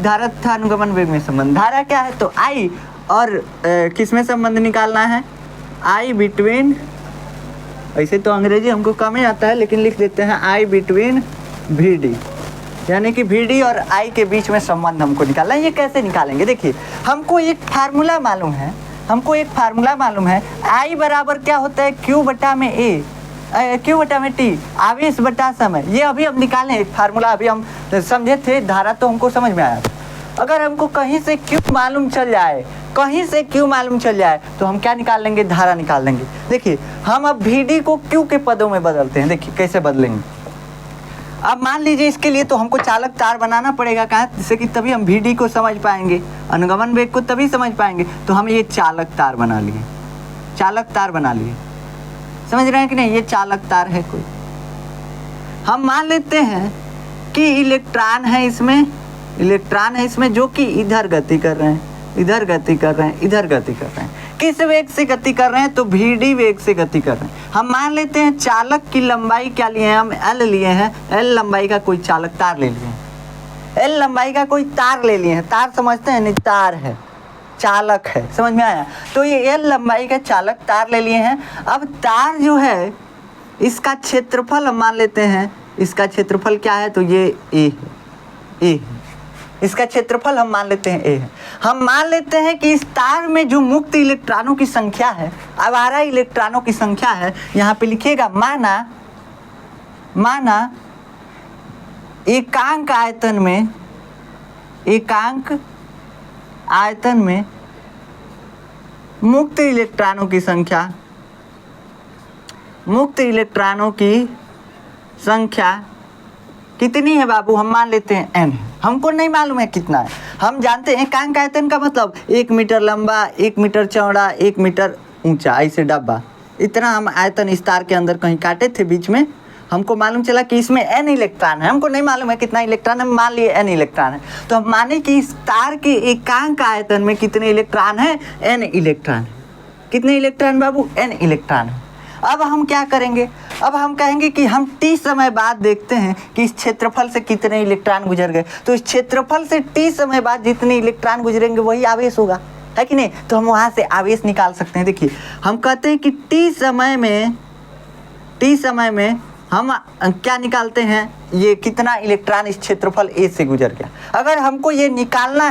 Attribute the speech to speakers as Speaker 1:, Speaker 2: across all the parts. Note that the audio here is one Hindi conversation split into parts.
Speaker 1: धारा तथा अनुगमन वेग में संबंध। धारा क्या है तो I और किस में संबंध निकालना है, I बिटवीन, ऐसे तो अंग्रेजी हमको कम ही आता है लेकिन लिख देते हैं I बिटवीन VD, यानी कि VD और I के बीच में संबंध हमको निकालना है। ये कैसे निकालेंगे, देखिए हमको एक फार्मूला मालूम है, I बराबर क्या होता है Q बटा में A, Q बटा में T, आवेश बटा समय। ये अभी हम निकालें एक फार्मूला, अभी हम समझे थे, धारा तो हमको समझ में आया था। अगर हमको कहीं से Q मालूम चल जाए तो हम क्या निकाल लेंगे, धारा निकाल लेंगे। देखिए हम अब VD को Q के पदों में बदलते हैं, देखिए कैसे बदलेंगे। अब मान लीजिए इसके लिए तो हमको चालक तार बनाना पड़ेगा, कहाँ, जिससे कि तभी हम VD को समझ पाएंगे, अनुगमन वेग को तभी समझ पाएंगे। तो हम ये चालक तार बना लिए, समझ रहे हैं कि नहीं, ये चालक तार है कोई। हम मान लेते हैं कि इलेक्ट्रॉन है इसमें जो कि इधर गति कर रहे हैं। किस वेग से गति कर रहे हैं तो VD वेग से गति कर रहे हैं। हम मान लेते हैं चालक की लंबाई क्या लिए हैं, हम L लिए हैं, L लंबाई का कोई चालक तार ले लिए हैं, तार समझते हैं नहीं, तार है, चालक है, समझ में आया। तो ये L लंबाई का चालक तार ले लिए हैं। अब तार जो है इसका क्षेत्रफल हम मान लेते हैं, इसका क्षेत्रफल क्या है तो ये A है, इसका क्षेत्रफल हम मान लेते हैं A है। हम मान लेते हैं कि इस तार में जो मुक्त इलेक्ट्रॉनों की संख्या है, आवारा इलेक्ट्रॉनों की संख्या है, यहाँ पे लिखिएगा माना एकांक आयतन में मुक्त इलेक्ट्रॉनों की संख्या कितनी है बाबू, हम मान लेते हैं n है, हमको नहीं मालूम है कितना है। हम जानते हैं एकांक आयतन का मतलब 1 मीटर लंबा, 1 मीटर चौड़ा, 1 मीटर ऊंचा, ऐसे डब्बा, इतना हम आयतन इस तार के अंदर कहीं काटे थे बीच में। हमको मालूम चला कि इसमें n इलेक्ट्रॉन है, हमको नहीं मालूम है कितना इलेक्ट्रॉन है, मान लिए n इलेक्ट्रॉन है। तो हम माने कि इस तार के एकांक आयतन में कितने इलेक्ट्रॉन है, n इलेक्ट्रॉन है। कितने इलेक्ट्रॉन बाबू, n इलेक्ट्रॉन है। अब हम क्या करेंगे, अब हम कहेंगे कि हम t समय बाद देखते हैं कि इस क्षेत्रफल से कितने इलेक्ट्रॉन गुजर गए। तो इस क्षेत्रफल से t समय बाद जितने इलेक्ट्रॉन गुजरेंगे वही आवेश होगा, है कि नहीं। तो हम वहाँ से आवेश निकाल सकते हैं। देखिए हम कहते हैं कि t समय में हम क्या निकालते हैं, ये कितना इलेक्ट्रॉन इस क्षेत्रफल A से गुजर गया। अगर हमको ये निकालना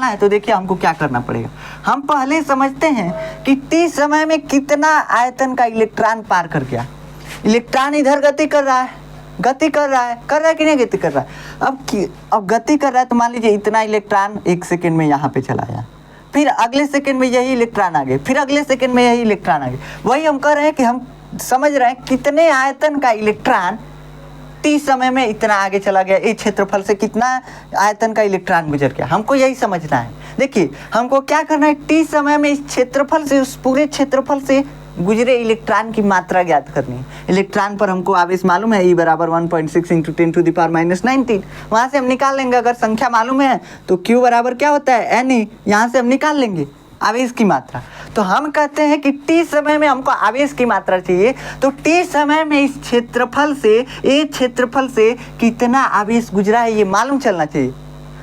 Speaker 1: है तो देखिए हमको क्या करना पड़ेगा। हम पहले समझते हैं कि t समय में कितना आयतन का इलेक्ट्रॉन पार कर गया। इलेक्ट्रॉन इधर गति कर रहा है कि नहीं गति कर रहा है। अब गति कर रहा है तो मान लीजिए इतना इलेक्ट्रॉन 1 सेकेंड में यहाँ पे चला गया, फिर अगले सेकेंड में यही इलेक्ट्रॉन आ गए, फिर अगले सेकेंड में यही इलेक्ट्रॉन आ गए। वही हम कह रहे हैं कि हम समझ रहे हैं कितने आयतन का इलेक्ट्रॉन t समय में इतना आगे चला गया, इस क्षेत्रफल से कितना आयतन का इलेक्ट्रॉन गुजर गया, हमको यही समझना है। देखिए हमको क्या करना है, t समय में इस क्षेत्रफल से, उस पूरे क्षेत्रफल से गुजरे इलेक्ट्रॉन की मात्रा ज्ञात करनी है। इलेक्ट्रॉन पर हमको आवेश मालूम है, E बराबर 1.6 × 10⁻⁻19। वहाँ से हम निकाल लेंगे। अगर संख्या मालूम है तो Q बराबर क्या होता है, N, यहाँ से हम निकाल लेंगे आवेश की मात्रा। तो हम कहते हैं कि t समय में हमको आवेश की मात्रा चाहिए, तो t समय में इस क्षेत्रफल से कितना आवेश गुजरा है ये मालूम चलना चाहिए।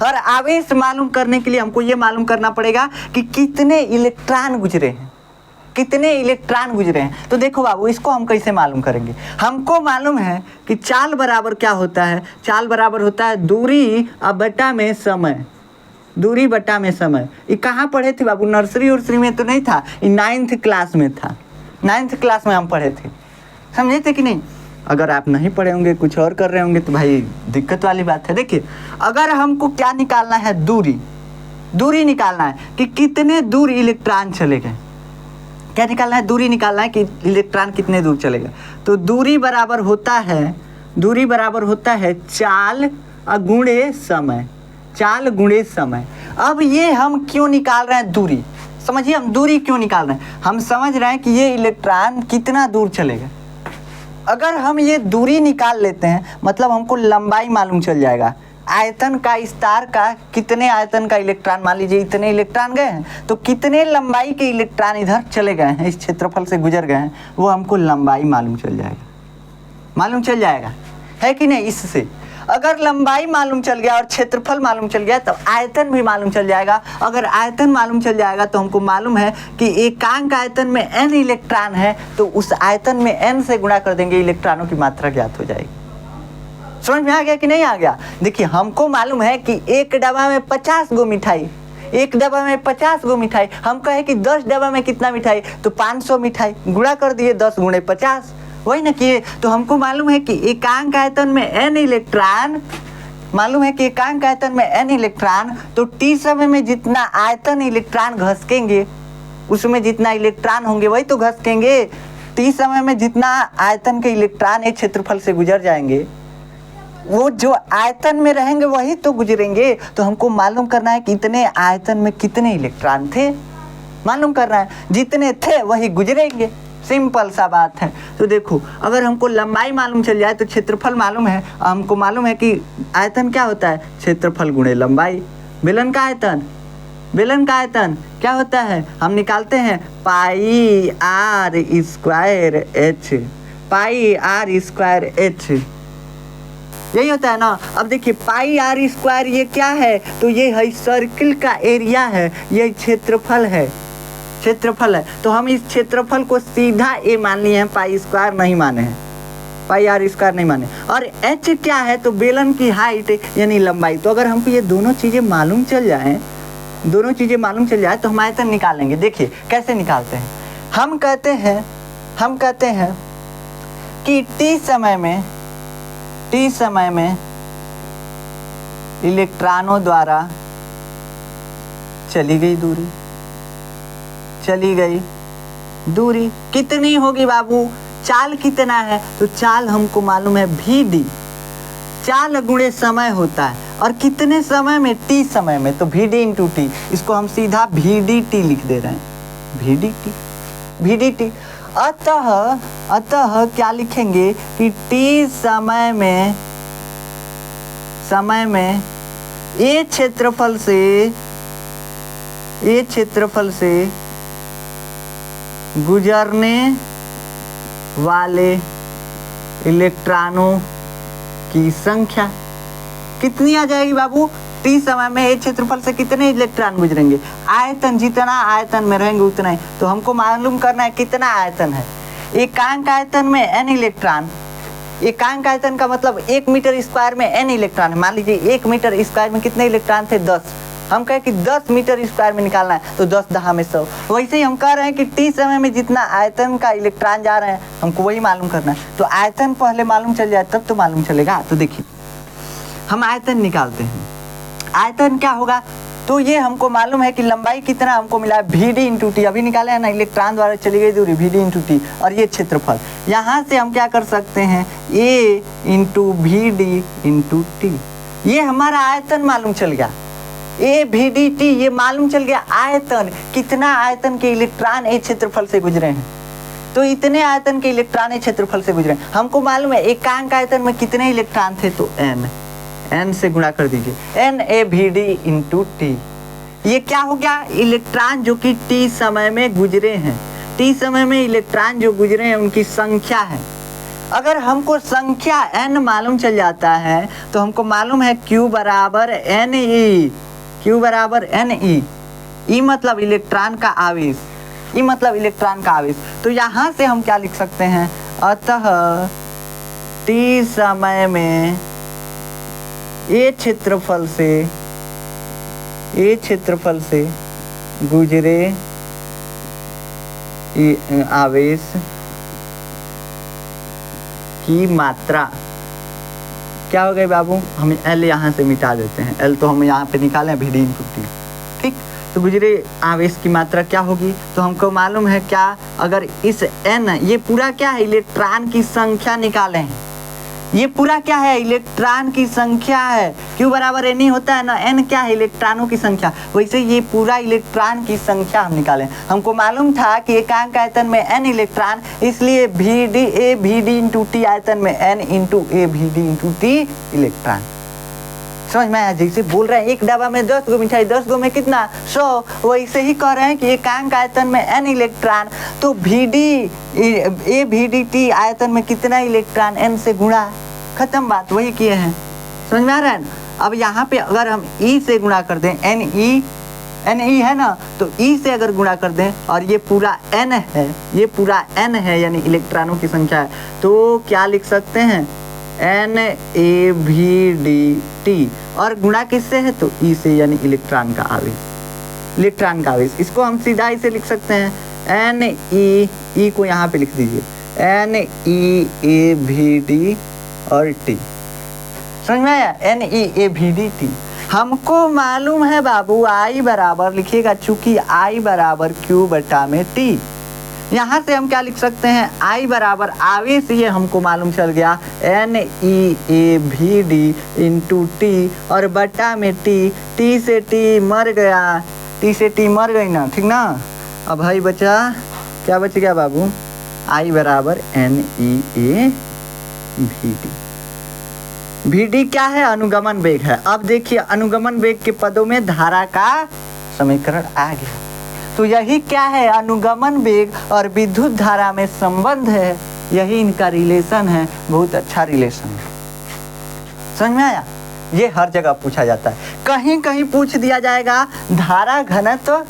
Speaker 1: और आवेश मालूम करने के लिए हमको ये मालूम करना पड़ेगा कि कितने इलेक्ट्रॉन गुजरे हैं। तो देखो बाबू इसको हम कैसे मालूम करेंगे। हमको मालूम है कि चाल बराबर क्या होता है, चाल बराबर होता है दूरी बटा में समय। ये कहाँ पढ़े थे बाबू, नर्सरी में तो नहीं था, ये 9th क्लास में था। 9th क्लास में हम पढ़े थे, समझे थे कि नहीं। अगर आप नहीं पढ़े होंगे, कुछ और कर रहे होंगे तो भाई दिक्कत वाली बात है। देखिए अगर हमको क्या निकालना है, दूरी निकालना है कि कितने दूर इलेक्ट्रॉन चले गए। क्या निकालना है, दूरी निकालना है कि इलेक्ट्रॉन कितने दूर चलेगा। तो दूरी बराबर होता है चाल गुणे समय। अब ये हम क्यों निकाल रहे हैं दूरी, समझिए हम दूरी क्यों निकाल रहे हैं। हम समझ रहे हैं कि ये इलेक्ट्रॉन कितना दूर चलेगा। अगर हम ये दूरी निकाल लेते हैं मतलब हमको लंबाई मालूम चल जाएगा, आयतन का, इस तार का कितने आयतन का इलेक्ट्रॉन, मान लीजिए इतने इलेक्ट्रॉन गए हैं तो कितने लंबाई के इलेक्ट्रॉन इधर चले गए हैं, इस क्षेत्रफल से गुजर गए हैं, वो हमको लंबाई मालूम चल जाएगा, है कि नहीं। इससे अगर लंबाई मालूम चल गया और क्षेत्रफल मालूम चल गया तो आयतन भी मालूम चल जाएगा। अगर आयतन मालूम चल जाएगा तो हमको मालूम है कि एकांक आयतन में n इलेक्ट्रॉन है, तो उस आयतन में n से गुणा कर देंगे, इलेक्ट्रॉनों की मात्रा ज्ञात हो जाएगी। समझ में आ गया कि नहीं आ गया? देखिए हमको मालूम है कि एक डब्बा में 50 गो मिठाई, एक डब्बा में 50 गो मिठाई, हम कहे कि 10 डब्बा में कितना मिठाई, तो 500 मिठाई, गुणा कर दिए 10 गुणे 50, वही ना किए। तो हमको मालूम है कि एकांक आयतन में n इलेक्ट्रॉन, मालूम है कि एकांक आयतन में n इलेक्ट्रॉन, तो t समय में जितना आयतन इलेक्ट्रॉन घसकेंगे, उसमें जितना इलेक्ट्रॉन होंगे वही तो घसकेंगे। t समय में जितना आयतन के इलेक्ट्रॉन एक क्षेत्रफल से गुजर जाएंगे, वो जो आयतन में रहेंगे वही तो गुजरेंगे। तो हमको मालूम करना है कि इतने आयतन में कितने इलेक्ट्रॉन थे, मालूम करना है, जितने थे वही गुजरेंगे, सिंपल सा बात है। तो देखो अगर हमको लंबाई मालूम चल जाए तो क्षेत्रफल मालूम है, हमको मालूम है कि आयतन क्या होता है, क्षेत्रफल गुणे लंबाई। बेलन का आयतन, बेलन का आयतन क्या होता है, हम निकालते हैं pi R square H, pi R square H, यही होता है ना। अब देखिए पाई आर स्क्वायर ये क्या है, तो ये है सर्किल का एरिया है, ये क्षेत्रफल है, क्षेत्रफल है। तो हम इस क्षेत्रफल को सीधा ए मान लिए हैं, पाई स्क्वायर नहीं माने हैं, पाई आर स्क्वायर नहीं माने। और एच क्या है, तो बेलन की हाइट यानी लंबाई। तो अगर हमको ये दोनों चीज़ें मालूम चल जाएं, दोनों चीज़ें मालूम चल जाए तो हम आयतन निकालेंगे। देखिए कैसे निकालते हैं, हम कहते हैं कि टी समय में इलेक्ट्रॉनों द्वारा चली गई दूरी कितनी होगी बाबू, चाल कितना है, तो चाल हमको मालूम है VD, चाल गुणे समय होता है, और कितने समय में, T समय में, तो VD इंटू T, इसको हम सीधा VDT लिख दे रहे हैं, VDT। अतः क्या लिखेंगे कि T समय में ये क्षेत्रफल से गुजरने वाले इलेक्ट्रॉनों की संख्या कितनी आ जाएगी बाबू, टी समय में एक क्षेत्रफल से कितने इलेक्ट्रॉन गुजरेंगे, आयतन, जितना आयतन में रहेंगे उतना ही। तो हमको मालूम करना है कितना आयतन है। एकांक आयतन में n इलेक्ट्रॉन, एकांक आयतन का मतलब 1 मीटर स्क्वायर में n इलेक्ट्रॉन है। मान लीजिए 1 मीटर स्क्वायर में कितने इलेक्ट्रॉन थे, 10। हम कहें कि 10 मीटर स्क्वायर में निकालना है, तो 10 10 में 100। वैसे ही हम कह रहे हैं कि टी समय में जितना आयतन का इलेक्ट्रॉन जा रहे हैं हमको वही मालूम करना है। तो आयतन पहले मालूम चल जाए तब तो मालूम चलेगा। तो देखिए हम आयतन निकालते हैं, आयतन क्या होगा, तो ये हमको मालूम है कि लंबाई कितना हमको मिला है, VD इंटू टी, अभी निकाले हैं ना, इलेक्ट्रॉन द्वारा चली गई दूरी VD इंटू टी, और ये क्षेत्रफल। यहाँ से हम क्या कर सकते हैं, A into VD into T, ये हमारा आयतन मालूम चल गया। AVDT ये मालूम चल गया आयतन, कितना आयतन के इलेक्ट्रॉन एक क्षेत्रफल से गुजरे हैं, तो इतने आयतन के इलेक्ट्रॉन एक क्षेत्रफल से गुजरे। हमको मालूम है एकांक आयतन में कितने इलेक्ट्रॉन थे, तो n से गुणा कर दीजिए, NAVD इंटू टी। ये क्या हो गया, इलेक्ट्रॉन जो कि t समय में गुजरे हैं, t समय में इलेक्ट्रॉन जो गुजरे हैं उनकी संख्या है। अगर हमको संख्या n मालूम चल जाता है तो हमको मालूम है Q बराबर NE, Q बराबर NE, E मतलब इलेक्ट्रॉन का आवेश, E मतलब इलेक्ट्रॉन का आवेश। तो यहाँ से हम क्या लिख सकते हैं, अतः t समय में ये क्षेत्रफल से गुजरे आवेश की मात्रा क्या हो गई बाबू, हम L यहाँ से मिटा देते हैं, L तो हम यहाँ पे निकालें VD इंटू टी, ठीक। तो गुजरे आवेश की मात्रा क्या होगी, तो हमको मालूम है क्या, अगर इस n, ये पूरा क्या है, इलेक्ट्रॉन की संख्या निकाले हैं, ये पूरा क्या है, इलेक्ट्रॉन की संख्या है। Q बराबर N होता है ना, N क्या है, इलेक्ट्रॉनों की संख्या, वैसे ये पूरा इलेक्ट्रॉन की संख्या हम निकालें। हमको मालूम था कि एकांक आयतन में n इलेक्ट्रॉन, इसलिए AVD इंटू टी आयतन में n into AVD into T electron. समझ में आया, जैसे बोल रहे हैं एक डब्बा में 10 गो मिठाई, 10 गो में कितना, 100, वैसे ही कह रहे हैं कि एकांक आयतन में n इलेक्ट्रॉन, तो AVDT आयतन में कितना इलेक्ट्रॉन, n से गुणा, खत्म बात, वही किए हैं। समझ में आ रहा है ना। अब यहाँ पे अगर हम ई से गुणा कर दें, एन ई है ना, तो ई से अगर गुणा कर दें और ये पूरा एन है, ये पूरा एन है यानी इलेक्ट्रॉनों की संख्या है, तो क्या लिख सकते हैं NaVdT, और गुणा किससे है तो ई से यानी इलेक्ट्रॉन का आवेश। इसको हम सीधा इसे लिख सकते हैं Ne, को यहाँ पे लिख दीजिए NeAVD और T। समझ में आया, NeAVDT। हमको मालूम है बाबू I बराबर लिखिएगा, चूंकि I बराबर Q बटा में T। यहाँ से हम क्या लिख सकते हैं, I बराबर आवेश, ये हमको मालूम चल गया NeAVD इंटू T, और बटा में T, T से T मर गई ना, ठीक ना। अब भाई बचा, क्या बच गया बाबू, I बराबर NeAVD। Vd क्या है, अनुगमन वेग है। अब देखिए अनुगमन वेग के पदों में धारा का समीकरण आ गया, तो यही क्या है, अनुगमन वेग और विद्युत धारा में संबंध है, यही इनका रिलेशन है। बहुत अच्छा रिलेशन है, समझ में आया। ये हर जगह पूछा जाता है, कहीं कहीं पूछ दिया जाएगा धारा घनत्व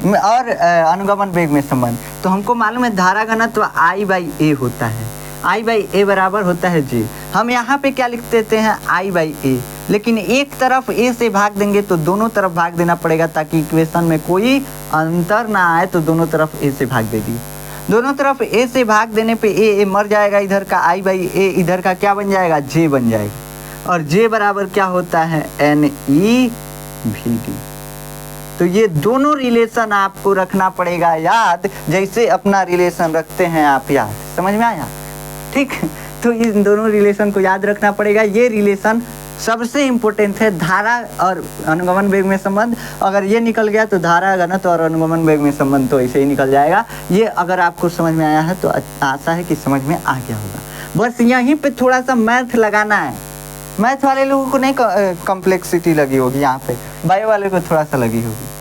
Speaker 1: और अनुगमन वेग में संबंध। तो हमको मालूम है धारा घनत्व I/A होता है, I/A बराबर होता है J। हम यहाँ पे क्या लिख देते हैं I/A, लेकिन एक तरफ A से भाग देंगे तो दोनों तरफ भाग देना पड़ेगा, ताकि इक्वेशन में कोई अंतर ना आए। तो दोनों तरफ A से भाग दे दिए, दोनों तरफ A से भाग देने पे A मर जाएगा, इधर का I/A इधर का क्या बन जाएगा, J बन जाएगा, और J बराबर क्या होता है NeVd। तो ये दोनों रिलेशन आपको रखना पड़ेगा याद, जैसे अपना रिलेशन रखते हैं आप याद। समझ में आया, ठीक। तो इन दोनों रिलेशन को याद रखना पड़ेगा। ये रिलेशन सबसे इम्पोर्टेंट है, धारा और अनुगमन वेग में संबंध। अगर ये निकल गया तो धारा घनत्व और अनुगमन वेग में संबंध तो ऐसे ही निकल जाएगा। ये अगर आपको समझ में आया है तो आशा है कि समझ में आ गया होगा। बस यहीं पे थोड़ा सा मैथ लगाना है। मैथ वाले लोगों को नहीं कॉम्प्लेक्सिटी लगी होगी, यहाँ पे बायो वाले को थोड़ा सा लगी होगी।